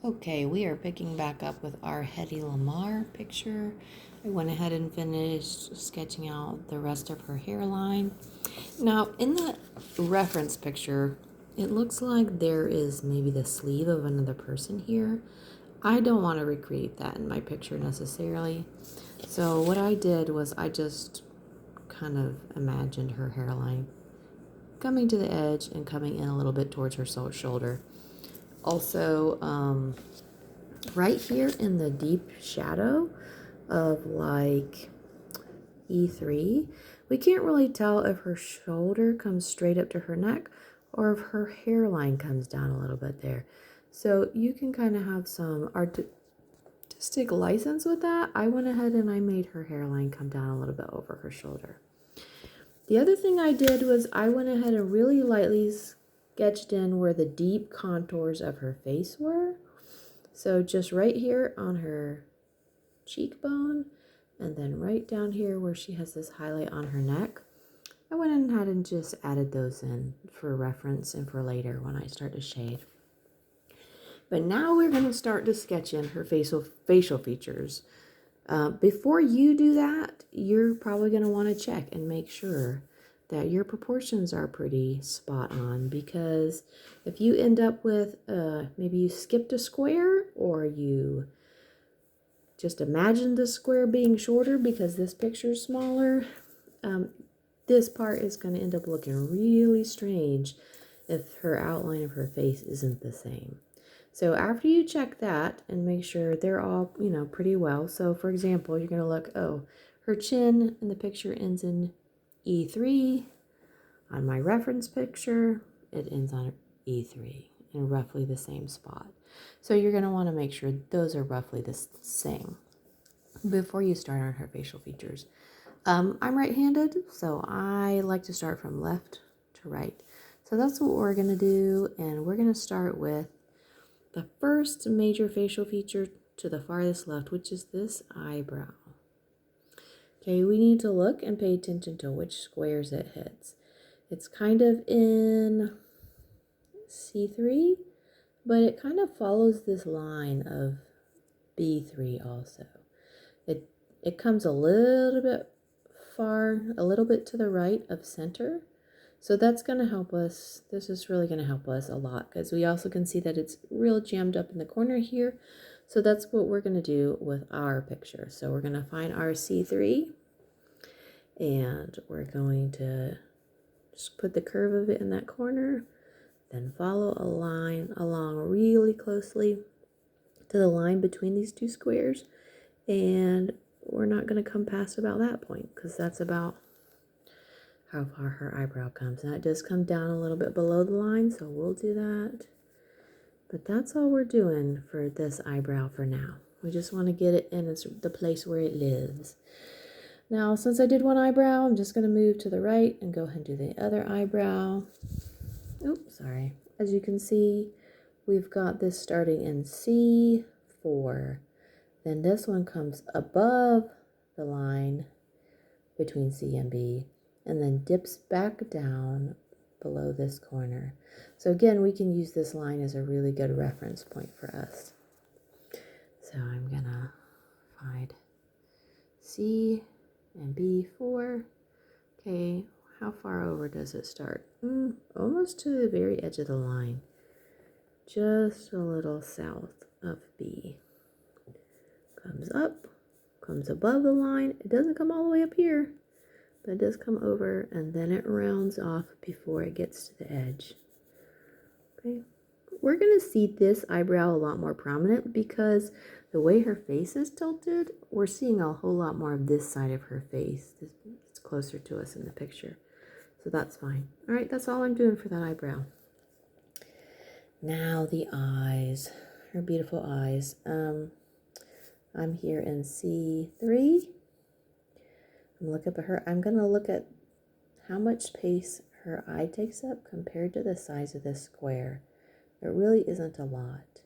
Okay, we are picking back up with our Hedy Lamar picture. I went ahead and finished sketching out the rest of her hairline. Now, in the reference picture, it looks like there is maybe the sleeve of another person here. I don't want to recreate that in my picture necessarily. So what I did was I just kind of imagined her hairline coming to the edge and coming in a little bit towards her shoulder. Also, right here in the deep shadow of like E3, we can't really tell if her shoulder comes straight up to her neck or if her hairline comes down a little bit there. So you can kind of have some artistic license with that. I went ahead and I made her hairline come down a little bit over her shoulder. The other thing I did was I went ahead and really lightly sketched in where the deep contours of her face were. So just right here on her cheekbone, and then right down here where she has this highlight on her neck, I went ahead and just added those in for reference and for later when I start to shade. But now we're going to start to sketch in her facial features. Before you do that, you're probably going to want to check and make sure that your proportions are pretty spot on, because if you end up with maybe you skipped a square, or you just imagine the square being shorter because this picture is smaller, this part is going to end up looking really strange if her outline of her face isn't the same. So after you check that and make sure they're all, pretty well. So for example, you're going to look, oh, her chin in the picture ends in E3. On my reference picture, it ends on E3 in roughly the same spot. So you're going to want to make sure those are roughly the same before you start on her facial features. I'm right-handed, so I like to start from left to right. So that's what we're going to do, and we're going to start with the first major facial feature to the farthest left, which is this eyebrow. Okay, we need to look and pay attention to which squares it hits. It's kind of in C3, but it kind of follows this line of B3 also. It comes a little bit to the right of center. So that's going to help us. This is really going to help us a lot, because we also can see that it's real jammed up in the corner here. So that's what we're going to do with our picture. So we're going to find our C3, and we're going to just put the curve of it in that corner, then follow a line along really closely to the line between these two squares. And we're not going to come past about that point, because that's about how far her eyebrow comes. Now it does come down a little bit below the line, so we'll do that. But that's all we're doing for this eyebrow for now. We just want to get it in the place where it lives. Now, since I did one eyebrow, I'm just going to move to the right and go ahead and do the other eyebrow. Oops, sorry. As you can see, we've got this starting in C4. Then this one comes above the line between C and B, and then dips back down below this corner. So again, we can use this line as a really good reference point for us. So I'm gonna find C and B4. Okay, how far over does it start? Almost to the very edge of the line. Just a little south of B. Comes up, comes above the line. It doesn't come all the way up here, but it does come over, and then it rounds off before it gets to the edge. Okay, we're going to see this eyebrow a lot more prominent because the way her face is tilted, we're seeing a whole lot more of this side of her face. It's closer to us in the picture, so that's fine. All right, that's all I'm doing for that eyebrow. Now the eyes, her beautiful eyes. I'm here in C3. I'm looking at her. I'm going to look at how much space her eye takes up compared to the size of this square. It really isn't a lot.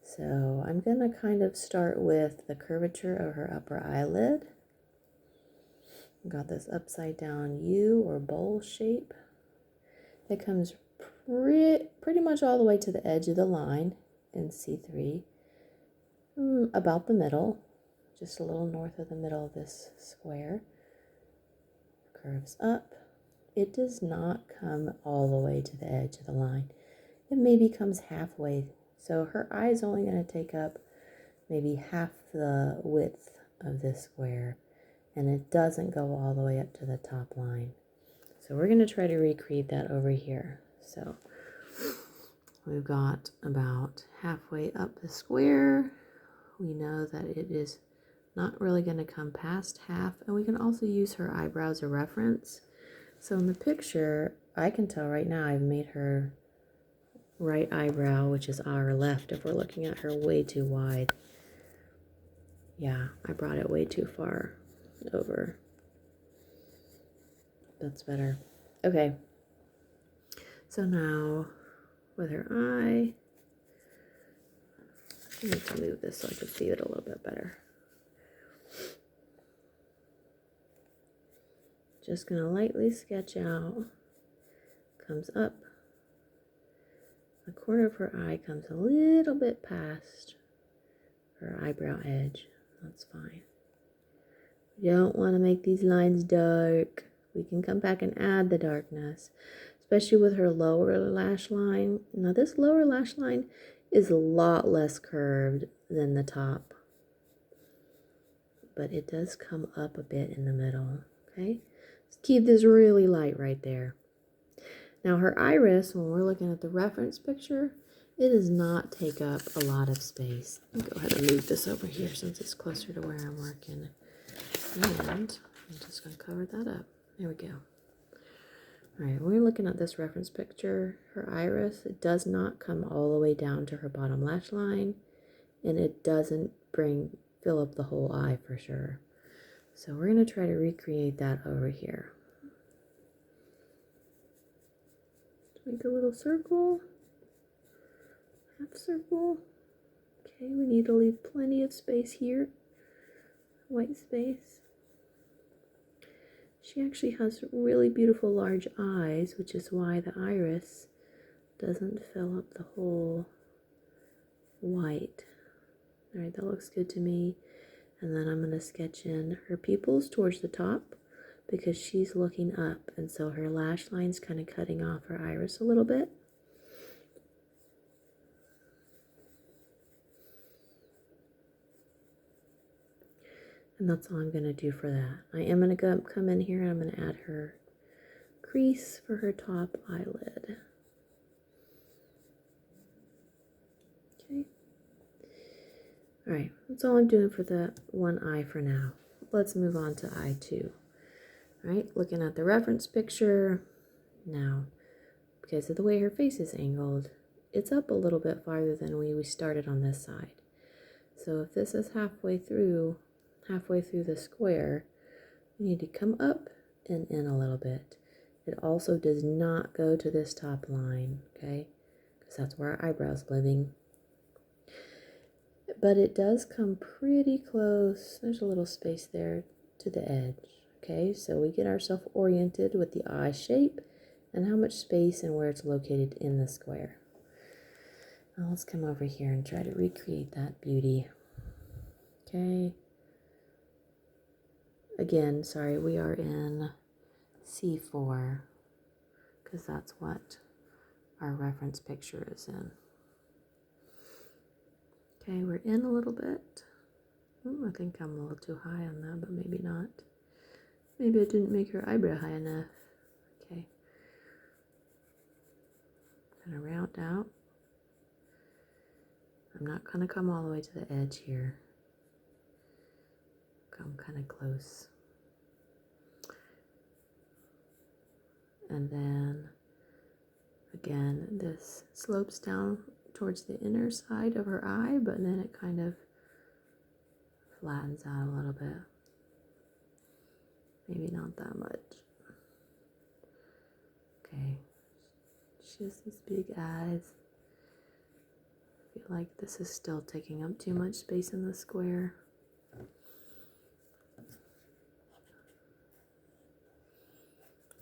So I'm going to kind of start with the curvature of her upper eyelid. I've got this upside down U or bowl shape that comes pretty much all the way to the edge of the line in C3. about the middle, just a little north of the middle of this square. Curves up. It does not come all the way to the edge of the line. It maybe comes halfway. So her eye is only going to take up maybe half the width of this square, and it doesn't go all the way up to the top line. So we're going to try to recreate that over here. So we've got about halfway up the square. We know that it is not really going to come past half, and we can also use her eyebrow as a reference. So in the picture, I can tell right now I've made her right eyebrow, which is our left, if we're looking at her, way too wide. Yeah, I brought it way too far over. That's better. Okay. So now with her eye, I need to move this so I can see it a little bit better. Just gonna lightly sketch out. Comes up. The corner of her eye comes a little bit past her eyebrow edge. That's fine. You don't want to make these lines dark. We can come back and add the darkness, especially with her lower lash line. Now this lower lash line is a lot less curved than the top, but it does come up a bit in the middle, okay? Let's keep this really light right there. Now her iris, when we're looking at the reference picture, it does not take up a lot of space. I'll go ahead and move this over here since it's closer to where I'm working. And I'm just going to cover that up. There we go. All right, we're looking at this reference picture. Her iris, it does not come all the way down to her bottom lash line, and it doesn't fill up the whole eye for sure. So we're going to try to recreate that over here. Make a little circle, half circle. Okay, we need to leave plenty of space here, white space. She actually has really beautiful large eyes, which is why the iris doesn't fill up the whole white. All right, that looks good to me. And then I'm going to sketch in her pupils towards the top because she's looking up, and so her lash line's kind of cutting off her iris a little bit. And that's all I'm going to do for that. I am going to come in here and I'm going to add her crease for her top eyelid. Okay. All right, that's all I'm doing for the one eye for now. Let's move on to eye 2. All right, looking at the reference picture. Now, because of the way her face is angled, it's up a little bit farther than we started on this side. So if this is halfway through the square, we need to come up and in a little bit. It also does not go to this top line, okay? Because that's where our eyebrow's living. But it does come pretty close. There's a little space there to the edge. Okay, so we get ourselves oriented with the eye shape and how much space and where it's located in the square. Now let's come over here and try to recreate that beauty. Okay. Again, sorry, we are in C4 because that's what our reference picture is in. Okay, we're in a little bit. I think I'm a little too high on that, but maybe not. Maybe I didn't make her eyebrow high enough. Okay. Kind of round out. I'm not going to come all the way to the edge here. Come kind of close. And then, again, this slopes down towards the inner side of her eye, but then it kind of flattens out a little bit. Maybe not that much. Okay. She has these big eyes. I feel like this is still taking up too much space in the square.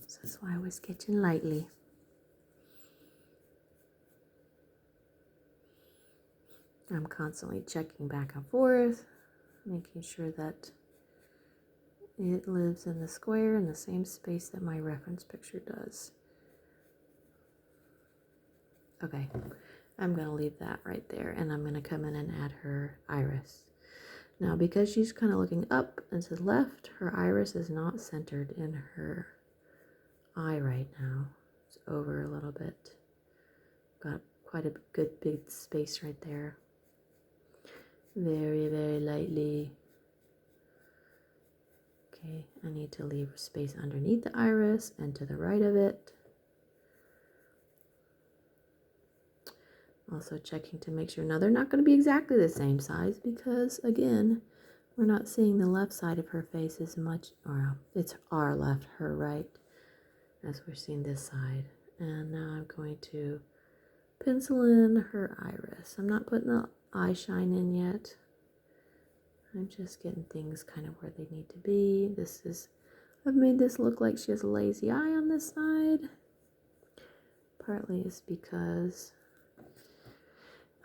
So that's why I was sketching lightly. I'm constantly checking back and forth, making sure that it lives in the square in the same space that my reference picture does. Okay, I'm going to leave that right there, and I'm going to come in and add her iris. Now, because she's kind of looking up and to the left, her iris is not centered in her eye right now. It's over a little bit. Got quite a good big space right there. Very, very lightly. Okay, I need to leave space underneath the iris and to the right of it. Also checking to make sure. Now, they're not going to be exactly the same size because, again, we're not seeing the left side of her face as much. Or it's our left, her right, as we're seeing this side. And now I'm going to pencil in her iris. I'm not putting the eye shine in yet. I'm just getting things kind of where they need to be. I've made this look like she has a lazy eye on this side. Partly is because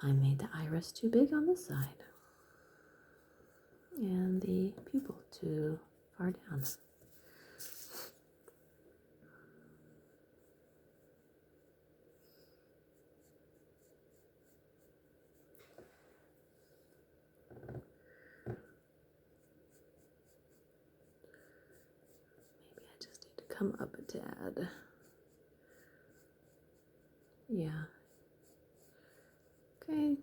I made the iris too big on this side. And the pupil too far down. Maybe I just need to come up a tad. Yeah. Okay.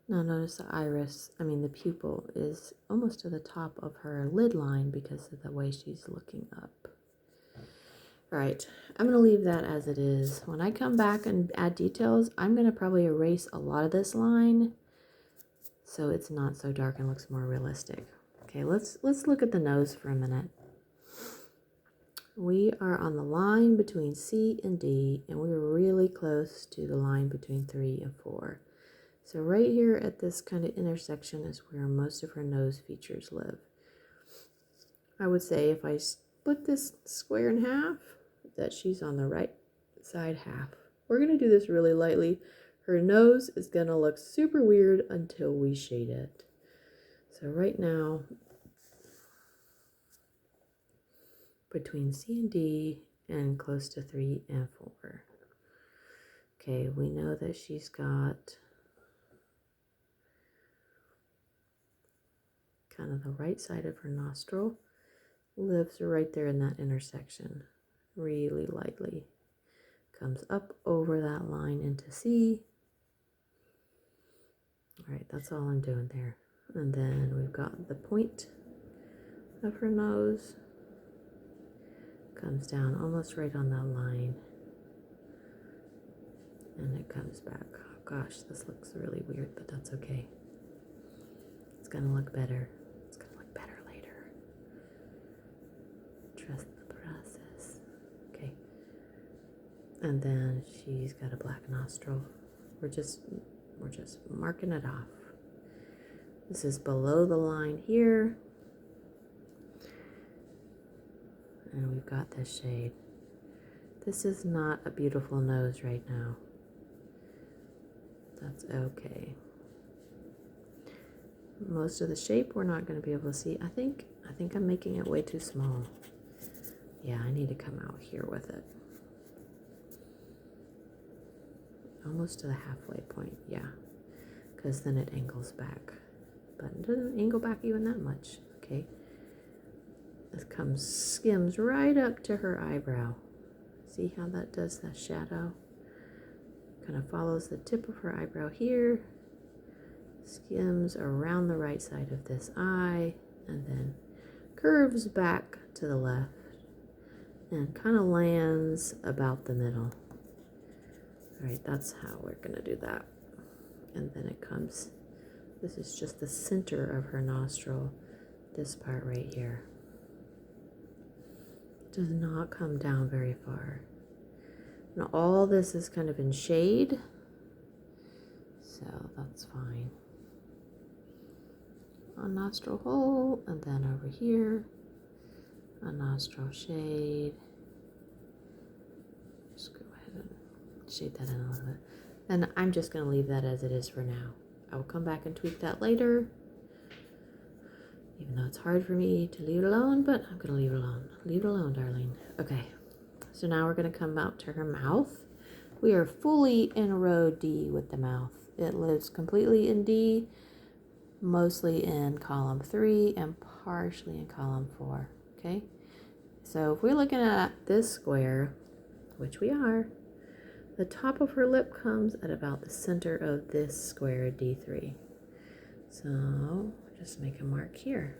Now notice the pupil is almost to the top of her lid line because of the way she's looking up. All right, I'm going to leave that as it is. When I come back and add details, I'm going to probably erase a lot of this line so it's not so dark and looks more realistic. Okay, let's look at the nose for a minute. We are on the line between C and D, and we're really close to the line between 3 and 4. So right here at this kind of intersection is where most of her nose features live. I would say if I split this square in half, that she's on the right side half. We're going to do this really lightly. Her nose is going to look super weird until we shade it. So right now, between C and D and close to 3 and 4. Okay, we know that she's got kind of the right side of her nostril lives right there in that intersection. Really lightly. Comes up over that line into C. All right, that's all I'm doing there. And then we've got the point of her nose. Comes down almost right on that line. And it comes back. Oh, gosh, this looks really weird, but that's okay. It's gonna look better. It's gonna look better later. Trust the process. Okay. And then she's got a black nostril. We're just marking it off. This is below the line here. And we've got this shade. This is not a beautiful nose right now. That's okay. Most of the shape we're not going to be able to see. I think I'm making it way too small. Yeah, I need to come out here with it. Almost to the halfway point, yeah. Because then it angles back. But it doesn't angle back even that much, okay? This skims right up to her eyebrow. See how that does that shadow? Kind of follows the tip of her eyebrow here. Skims around the right side of this eye. And then curves back to the left. And kind of lands about the middle. All right, that's how we're going to do that. And then it comes, this is just the center of her nostril, this part right here. Does not come down very far. Now all this is kind of in shade, so that's fine. A nostril hole, and then over here, a nostril shade. Just go ahead and shade that in a little bit. And I'm just going to leave that as it is for now. I will come back and tweak that later. Even though it's hard for me to leave it alone, but I'm going to leave it alone. Leave it alone, darling. Okay, so now we're going to come out to her mouth. We are fully in row D with the mouth. It lives completely in D, mostly in column 3 and partially in column 4. Okay, so if we're looking at this square, which we are, the top of her lip comes at about the center of this square D3. So just make a mark here.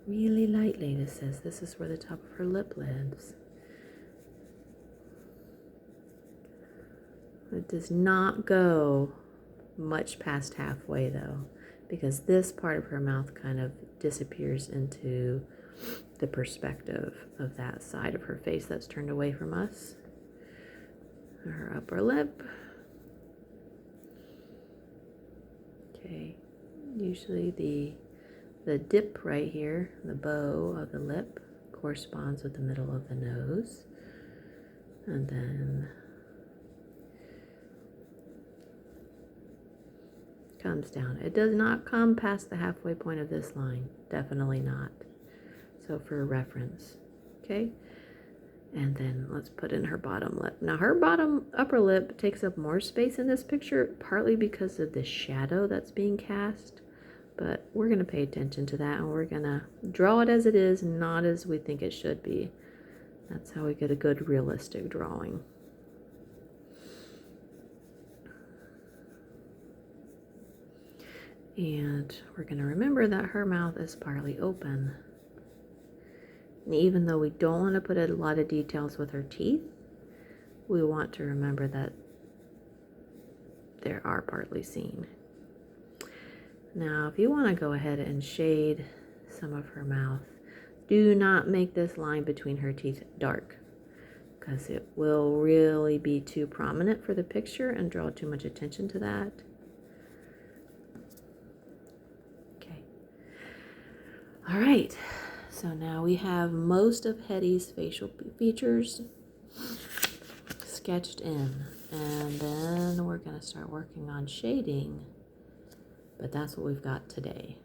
Really lightly, this says this is where the top of her lip lives. It does not go much past halfway though, because this part of her mouth kind of disappears into the perspective of that side of her face that's turned away from us. Her upper lip. Okay, usually the dip right here, the bow of the lip, corresponds with the middle of the nose. And then comes down. It does not come past the halfway point of this line. Definitely not. So for reference, okay? And then let's put in her bottom lip. Now her upper lip takes up more space in this picture, partly because of the shadow that's being cast. But we're going to pay attention to that, and we're going to draw it as it is, not as we think it should be. That's how we get a good realistic drawing. And we're going to remember that her mouth is partly open. And even though we don't want to put a lot of details with her teeth, we want to remember that they are partly seen. Now, if you want to go ahead and shade some of her mouth, do not make this line between her teeth dark, because it will really be too prominent for the picture and draw too much attention to that. Okay. All right. So now we have most of Hedy's facial features sketched in, and then we're going to start working on shading, but that's what we've got today.